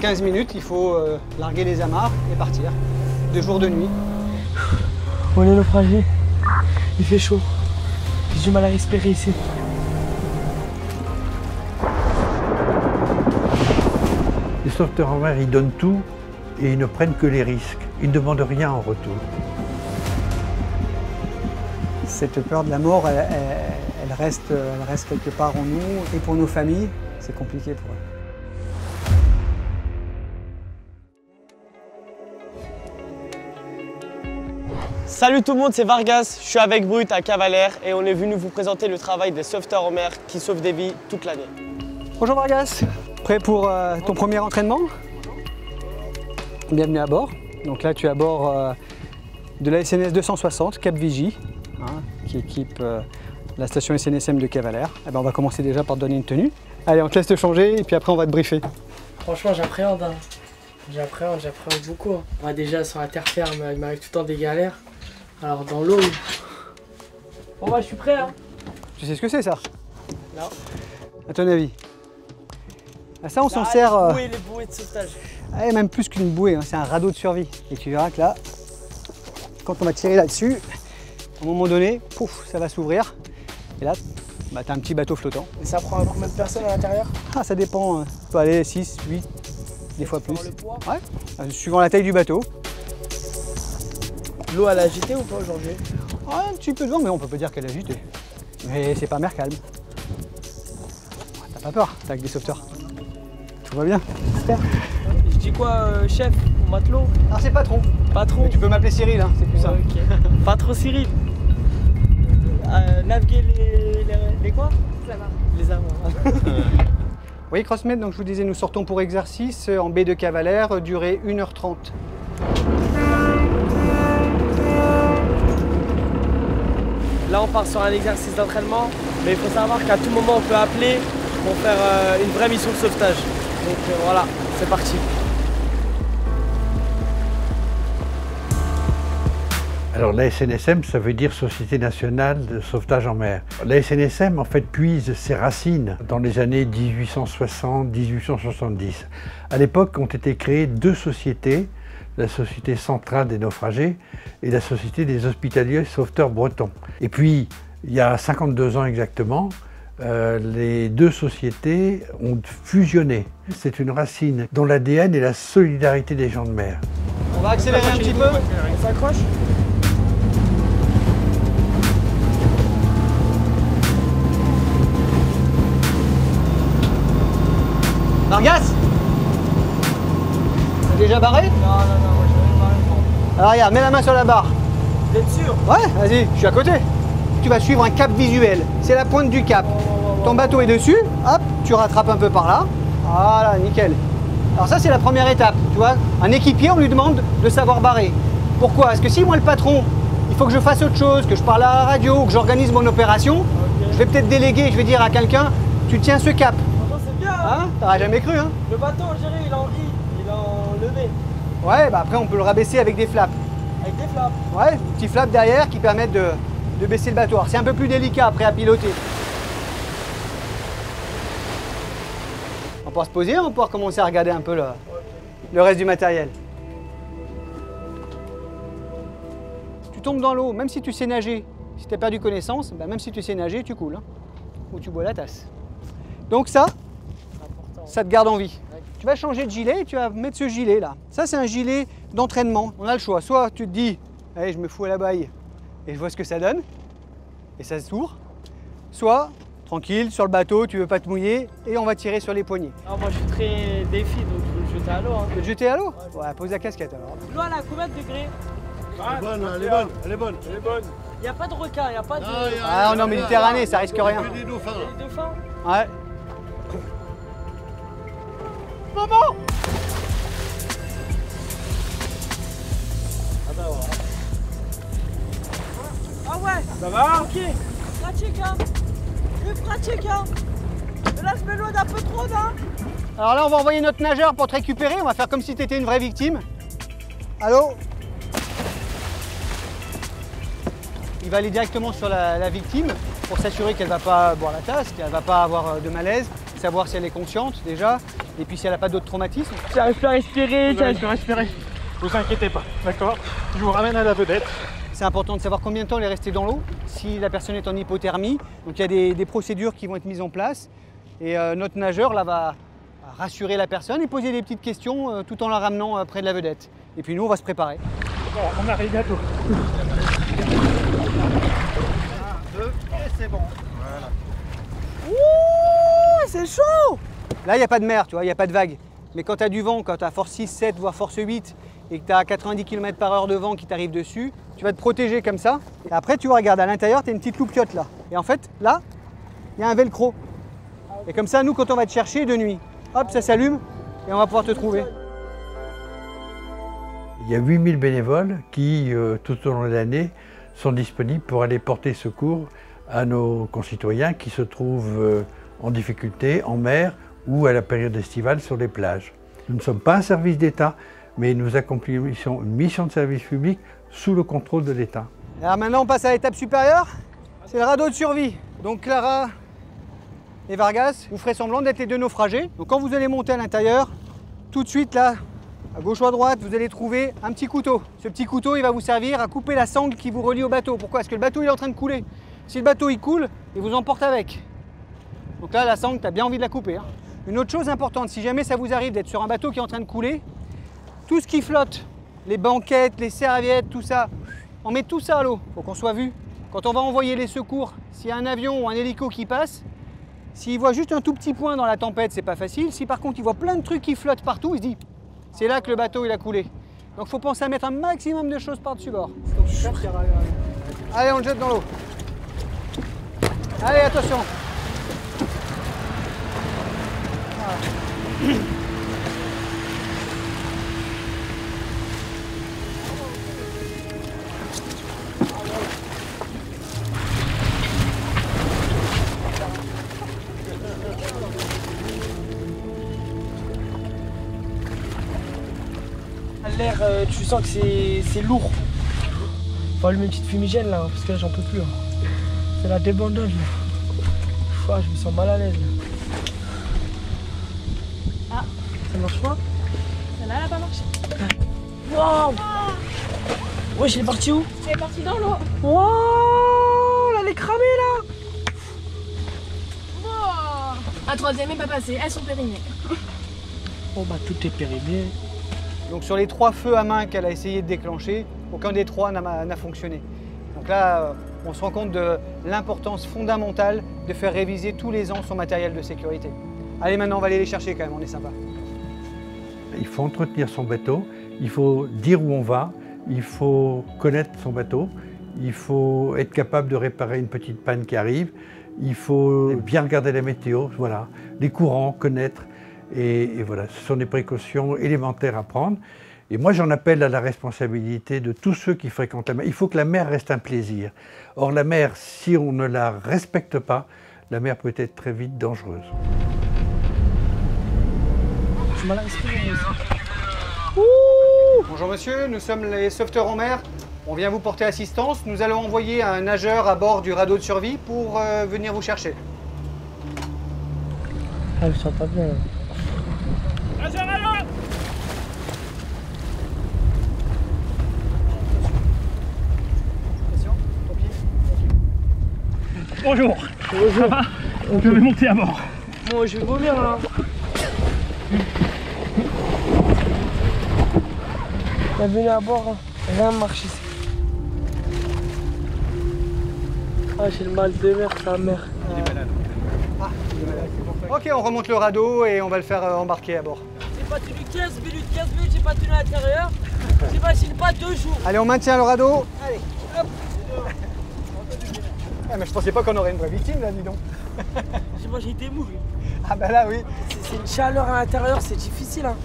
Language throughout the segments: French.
15 minutes, il faut larguer les amarres et partir. De jour, de nuit. On est naufragé. Il fait chaud. J'ai du mal à respirer ici. Les sauveteurs en mer, ils donnent tout et ils ne prennent que les risques. Ils ne demandent rien en retour. Cette peur de la mort, elle reste quelque part en nous. Et pour nos familles, c'est compliqué pour eux. Salut tout le monde, c'est Vargas, je suis avec Brut à Cavalère et on est venu vous présenter le travail des sauveteurs en mer qui sauvent des vies toute l'année. Bonjour Vargas, prêt pour ton premier entraînement? Bienvenue à bord. Donc là tu es à bord de la SNS 260 Cap Vigie, qui équipe la station SNSM de Cavalère. Eh ben, on va commencer déjà par te donner une tenue. Allez, on te laisse te changer et puis après on va te briefer. Franchement, j'appréhende. J'appréhende beaucoup. Ouais, déjà sur la terre ferme, il m'arrive tout le temps des galères. Alors dans l'eau. Bon bah je suis prêt hein. Tu sais ce que c'est ça? Non. À ton avis? Ça on s'en sert. Les bouées de sauvetage. Même plus qu'une bouée, c'est un radeau de survie. Et tu verras que là, quand on va tirer là-dessus, à un moment donné, pouf, ça va s'ouvrir. Et là, bah, tu as un petit bateau flottant. Et ça prend combien de personnes à l'intérieur? Ça dépend. Ça peut aller 6, 8, des fois plus. Le poids? Ouais, suivant la taille du bateau. L'eau elle a agité ou pas aujourd'hui? Un petit peu de vent, mais on peut pas dire qu'elle a agité. Mais c'est pas mer calme. T'as pas peur, t'es avec des sauveteurs. Tout va bien. J'espère. Je dis quoi, chef ou matelot? Alors c'est patron. Patron. Mais tu peux m'appeler Cyril, c'est plus ça. Ok. Patron Cyril. Naviguer les quoi? Les amarres. Oui, Crossmed, donc je vous disais, nous sortons pour exercice en baie de Cavalère, durée 1h30. Là on part sur un exercice d'entraînement, mais il faut savoir qu'à tout moment on peut appeler pour faire une vraie mission de sauvetage. Donc voilà, c'est parti. Alors la SNSM, ça veut dire Société Nationale de Sauvetage en Mer. La SNSM, en fait, puise ses racines dans les années 1860-1870. À l'époque, ont été créées deux sociétés, la Société Centrale des Naufragés et la Société des Hospitaliers Sauveteurs Bretons. Et puis, il y a 52 ans exactement, les deux sociétés ont fusionné. C'est une racine dont l'ADN est la solidarité des gens de mer. On va accélérer un petit peu. On s'accroche? Vargas, t'as déjà barré? Non, moi je vais pas répondre. Alors regarde, mets la main sur la barre. Vous êtes sûr? Ouais, vas-y, je suis à côté. Tu vas suivre un cap visuel, c'est la pointe du cap. Ton bateau est dessus, hop, tu rattrapes un peu par là. Voilà, nickel. Alors ça c'est la première étape, tu vois. Un équipier, on lui demande de savoir barrer. Pourquoi? Parce que si moi le patron, il faut que je fasse autre chose, que je parle à la radio, que j'organise mon opération, je vais peut-être déléguer, je vais dire à quelqu'un, tu tiens ce cap. C'est bien. T'auras jamais cru, hein? Le bateau, on dirait, il est en I, il est en levé. Ouais, bah après on peut le rabaisser avec des flaps. Avec des flaps. Ouais, des petits flaps derrière qui permettent de baisser le bateau. Alors c'est un peu plus délicat après à piloter. On pourra se poser, on pourra commencer à regarder un peu le reste du matériel. Tu tombes dans l'eau, même si tu sais nager, si tu as perdu connaissance, bah même si tu sais nager, tu coules. Ou tu bois la tasse. Donc ça te garde en vie. Tu vas changer de gilet et tu vas mettre ce gilet là. Ça c'est un gilet d'entraînement. On a le choix. Soit tu te dis, allez je me fous à la baille et je vois ce que ça donne. Et ça s'ouvre. Soit, tranquille, sur le bateau, tu veux pas te mouiller et on va tirer sur les poignets. Ah, moi je suis très défi donc je vais me jeter à l'eau. Tu veux te jeter à l'eau? Ouais, pose la casquette alors. L'eau elle a combien de degrés? Elle est bonne. Il n'y a pas de requin, il n'y a pas de... Ah non, en Méditerranée, ça risque rien. Des dauphins. des dauphins? Ouais. Maman! Ah ouais! Ça va? Ok, pratique hein! Plus pratique hein! Mais là je m'éloigne un peu trop là! Alors là, on va envoyer notre nageur pour te récupérer. On va faire comme si tu étais une vraie victime. Allô? Il va aller directement sur la victime pour s'assurer qu'elle ne va pas boire la tasse, qu'elle ne va pas avoir de malaise. savoir si elle est consciente déjà, et puis si elle n'a pas d'autres traumatismes. J'arrive plus à respirer, J'arrive plus à respirer. Vous inquiétez pas, d'accord? Je vous ramène à la vedette. C'est important de savoir combien de temps elle est restée dans l'eau, si la personne est en hypothermie. Donc il y a des procédures qui vont être mises en place. Et notre nageur là va rassurer la personne et poser des petites questions tout en la ramenant près de la vedette. Et puis nous, on va se préparer. Bon, on arrive bientôt. 1, 2, et c'est bon. Voilà. Ouh, c'est chaud! Là, il n'y a pas de mer, tu vois, il n'y a pas de vague. Mais quand tu as du vent, quand tu as force 6, 7, voire force 8, et que tu as 90 km/h de vent qui t'arrive dessus, tu vas te protéger comme ça. Et après, tu regardes à l'intérieur, tu as une petite loupiote là. Et en fait, là, il y a un velcro. Et comme ça, nous, quand on va te chercher de nuit, hop, ça s'allume et on va pouvoir te trouver. Il y a 8000 bénévoles qui, tout au long de l'année, sont disponibles pour aller porter secours à nos concitoyens qui se trouvent en difficulté en mer ou à la période estivale sur les plages. Nous ne sommes pas un service d'État, mais nous accomplissons une mission de service public sous le contrôle de l'État. Alors maintenant, on passe à l'étape supérieure, c'est le radeau de survie. Donc Clara et Vargas, vous ferez semblant d'être les deux naufragés. Donc quand vous allez monter à l'intérieur, tout de suite là, à gauche ou à droite, vous allez trouver un petit couteau. Ce petit couteau, il va vous servir à couper la sangle qui vous relie au bateau. Pourquoi? Parce que le bateau il est en train de couler. Si le bateau il coule, il vous emporte avec. Donc là, la sangle, tu as bien envie de la couper. Hein. Une autre chose importante, si jamais ça vous arrive d'être sur un bateau qui est en train de couler, tout ce qui flotte, les banquettes, les serviettes, tout ça, on met tout ça à l'eau, faut qu'on soit vu. Quand on va envoyer les secours, s'il y a un avion ou un hélico qui passe, s'il voit juste un tout petit point dans la tempête, c'est pas facile. Si par contre il voit plein de trucs qui flottent partout, il se dit, c'est là que le bateau il a coulé. Donc il faut penser à mettre un maximum de choses par-dessus bord. Allez, on le jette dans l'eau. Allez, attention. Voilà. L'air, tu sens que c'est lourd. Faut allumer une petite fumigène là, parce que là j'en peux plus. Hein. C'est la débandade là. Je me sens mal à l'aise. Ah. Ça marche pas? Celle-là, elle a pas marché. Waouh! Wesh, elle est partie où? Elle est partie dans l'eau. Waouh! Elle est cramée là! Wow. Un troisième n'est pas passé, elles sont périmées. Oh bah tout est périmé. Donc sur les 3 feux à main qu'elle a essayé de déclencher, aucun des 3 n'a fonctionné. Donc là, on se rend compte de l'importance fondamentale de faire réviser tous les ans son matériel de sécurité. Allez, maintenant on va aller les chercher quand même, on est sympa. Il faut entretenir son bateau, il faut dire où on va, il faut connaître son bateau, il faut être capable de réparer une petite panne qui arrive, il faut bien regarder la météo, voilà, les courants, connaître. Et voilà, ce sont des précautions élémentaires à prendre. Et moi, j'en appelle à la responsabilité de tous ceux qui fréquentent la mer. Il faut que la mer reste un plaisir. Or, la mer, si on ne la respecte pas, la mer peut être très vite dangereuse. Je suis mal à respirer. Bonjour monsieur, nous sommes les sauveteurs en mer. On vient vous porter assistance. Nous allons envoyer un nageur à bord du radeau de survie pour venir vous chercher. Ah, je sens pas bien là. Bonjour. Ça va? Je vais monter à bord. Bon, je vais vomir là. Bienvenue à bord, rien ne marche ici. Ah, j'ai le mal de mer, sa mère. Ok, on remonte le radeau et on va le faire embarquer à bord. J'ai pas tenu 15 minutes, j'ai pas tenu à l'intérieur. J'imagine pas 2 jours. Allez, on maintient le radeau. Allez, hop. Ah, mais je pensais pas qu'on aurait une vraie victime là, dis donc. J'ai été mou. Ah bah là, oui. C'est une chaleur à l'intérieur, c'est difficile. Hein.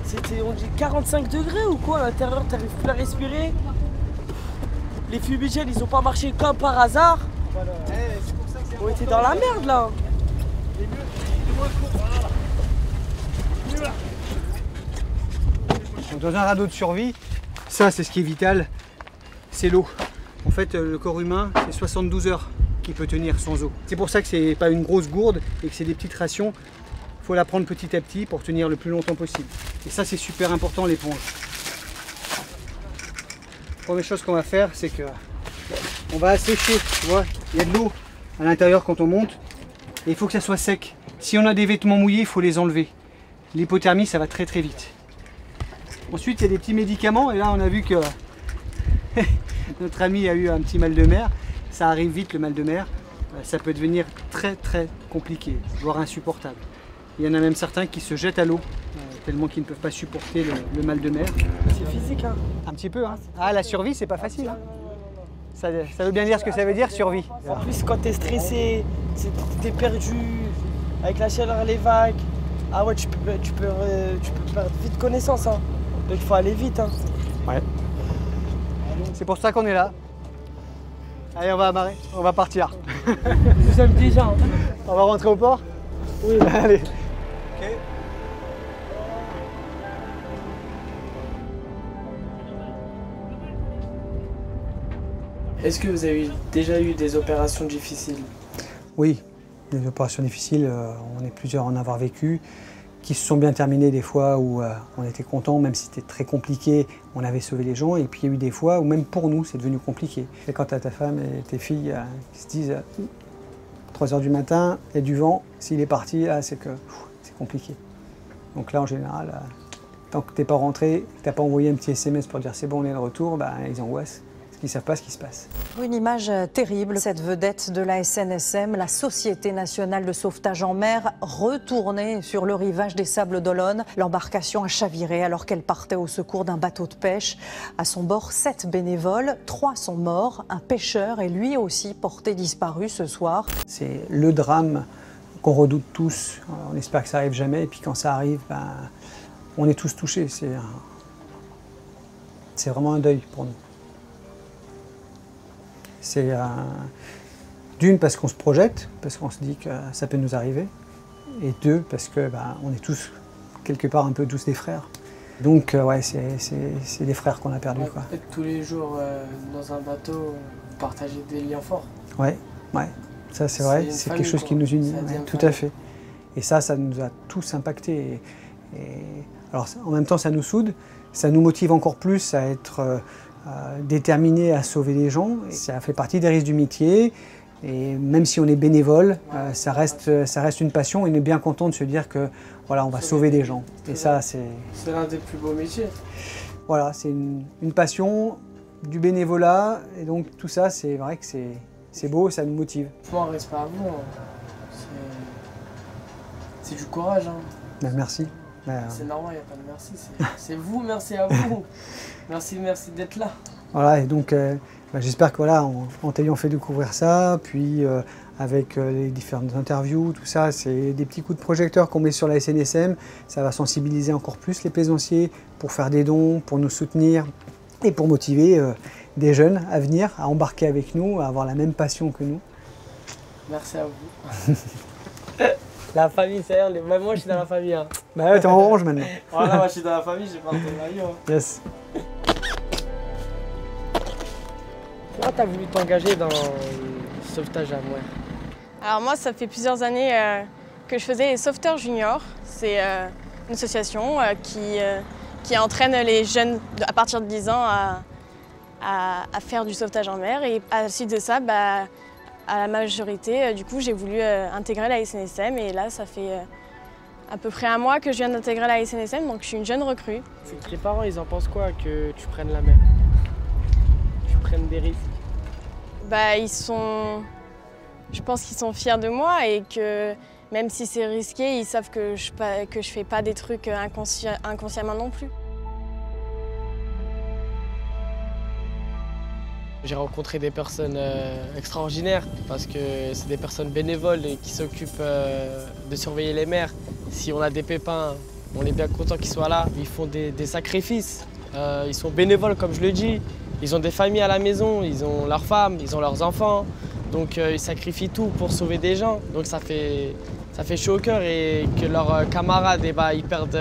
C'était, on dit 45 degrés ou quoi à l'intérieur, t'arrives plus à respirer. Les fumigènes, ils ont pas marché comme par hasard. On était dans la merde là. Donc, dans un radeau de survie, ça c'est ce qui est vital, c'est l'eau. En fait, le corps humain, c'est 72 heures qui peut tenir sans eau. C'est pour ça que c'est pas une grosse gourde et que c'est des petites rations. Il faut la prendre petit à petit pour tenir le plus longtemps possible. Et ça, c'est super important, l'éponge. La première chose qu'on va faire, c'est que on va assécher, tu vois, il y a de l'eau à l'intérieur quand on monte et il faut que ça soit sec. Si on a des vêtements mouillés, il faut les enlever. L'hypothermie, ça va très très vite. Ensuite, il y a des petits médicaments et là, on a vu que notre ami a eu un petit mal de mer. Ça arrive vite, le mal de mer. Ça peut devenir très très compliqué, voire insupportable. Il y en a même certains qui se jettent à l'eau, tellement qu'ils ne peuvent pas supporter le mal de mer. C'est physique, hein. Un petit peu, hein. Ah, la survie, c'est pas facile, hein. Ça veut bien dire ce que ça veut dire, survie. En plus, quand t'es stressé, t'es perdu, avec la chaleur, les vagues, ah ouais, tu peux perdre vite connaissance, hein. Donc il faut aller vite, hein. Ouais. C'est pour ça qu'on est là. Allez, on va amarrer, on va partir. Nous sommes déjà, hein. On va rentrer au port? Oui. Allez. Ok. Est-ce que vous avez déjà eu des opérations difficiles? Oui, des opérations difficiles, on est plusieurs à en avoir vécu, qui se sont bien terminées des fois où on était content, même si c'était très compliqué, on avait sauvé les gens. Et puis il y a eu des fois où même pour nous, c'est devenu compliqué. Et quand tu as ta femme et tes filles qui se disent 3 h du matin, il y a du vent, s'il est parti, là, c'est que c'est compliqué. Donc là, en général, tant que tu n'es pas rentré, que tu n'as pas envoyé un petit SMS pour dire c'est bon, on est de retour, bah, ils angoissent. Ils ne savent pas ce qui se passe. Une image terrible, cette vedette de la SNSM, la Société Nationale de Sauvetage en Mer, retournée sur le rivage des Sables d'Olonne. L'embarcation a chaviré alors qu'elle partait au secours d'un bateau de pêche. À son bord, 7 bénévoles, 3 sont morts. Un pêcheur est lui aussi porté disparu ce soir. C'est le drame qu'on redoute tous. On espère que ça n'arrive jamais. Et puis quand ça arrive, ben, on est tous touchés. C'est vraiment un deuil pour nous. C'est d'une parce qu'on se projette, parce qu'on se dit que ça peut nous arriver, et 2 parce que on est tous quelque part un peu tous des frères. Donc ouais, c'est des frères qu'on a perdus. Ouais, peut-être tous les jours dans un bateau, vous partagez des liens forts. Ouais, ça c'est vrai, c'est quelque chose qui nous unit, ouais, tout à fait. Et ça nous a tous impactés. Alors en même temps, ça nous soude, ça nous motive encore plus à être déterminé à sauver les gens. Ça fait partie des risques du métier et même si on est bénévole, ça reste une passion et on est bien content de se dire que voilà, on va sauver des gens. Et ça, c'est l'un des plus beaux métiers. Voilà, c'est une passion, du bénévolat et donc tout ça, c'est vrai que c'est beau, ça nous motive. Moi, reste pas à vous, c'est du courage. Hein. Ben, merci. C'est normal, il n'y a pas de merci. C'est vous, merci à vous. Merci d'être là. Voilà, et donc j'espère que voilà, en t'ayant fait découvrir ça, puis avec les différentes interviews, tout ça, c'est des petits coups de projecteur qu'on met sur la SNSM. Ça va sensibiliser encore plus les plaisanciers pour faire des dons, pour nous soutenir et pour motiver des jeunes à venir, à embarquer avec nous, à avoir la même passion que nous. Merci à vous. La famille, c'est même moi je suis dans la famille. Hein. Bah ouais, t'es en orange maintenant. Voilà, moi je suis dans la famille, j'ai pas le maillot. Hein. Yes. Pourquoi t'as voulu t'engager dans le sauvetage à mer? Alors moi, ça fait plusieurs années que je faisais les sauveteurs juniors. C'est une association qui entraîne les jeunes à partir de 10 ans à faire du sauvetage en mer. Et à la suite de ça, à la majorité, du coup, j'ai voulu intégrer la SNSM. Et là, ça fait à peu près un mois que je viens d'intégrer la SNSM, donc je suis une jeune recrue. Tes parents, ils en pensent quoi que tu prennes la mer? Tu prennes des risques? Je pense qu'ils sont fiers de moi et que même si c'est risqué, ils savent que je fais pas des trucs inconsciemment non plus. J'ai rencontré des personnes extraordinaires parce que c'est des personnes bénévoles et qui s'occupent de surveiller les mers. Si on a des pépins, on est bien content qu'ils soient là. Ils font des sacrifices. Ils sont bénévoles, comme je le dis. Ils ont des familles à la maison, ils ont leurs femmes, ils ont leurs enfants. Donc ils sacrifient tout pour sauver des gens. Donc ça fait chaud au cœur et que leurs camarades ils perdent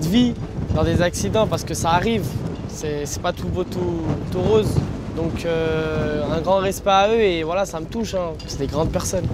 vie dans des accidents parce que ça arrive. C'est pas tout beau, tout rose. Donc un grand respect à eux et voilà, ça me touche, hein. C'est des grandes personnes.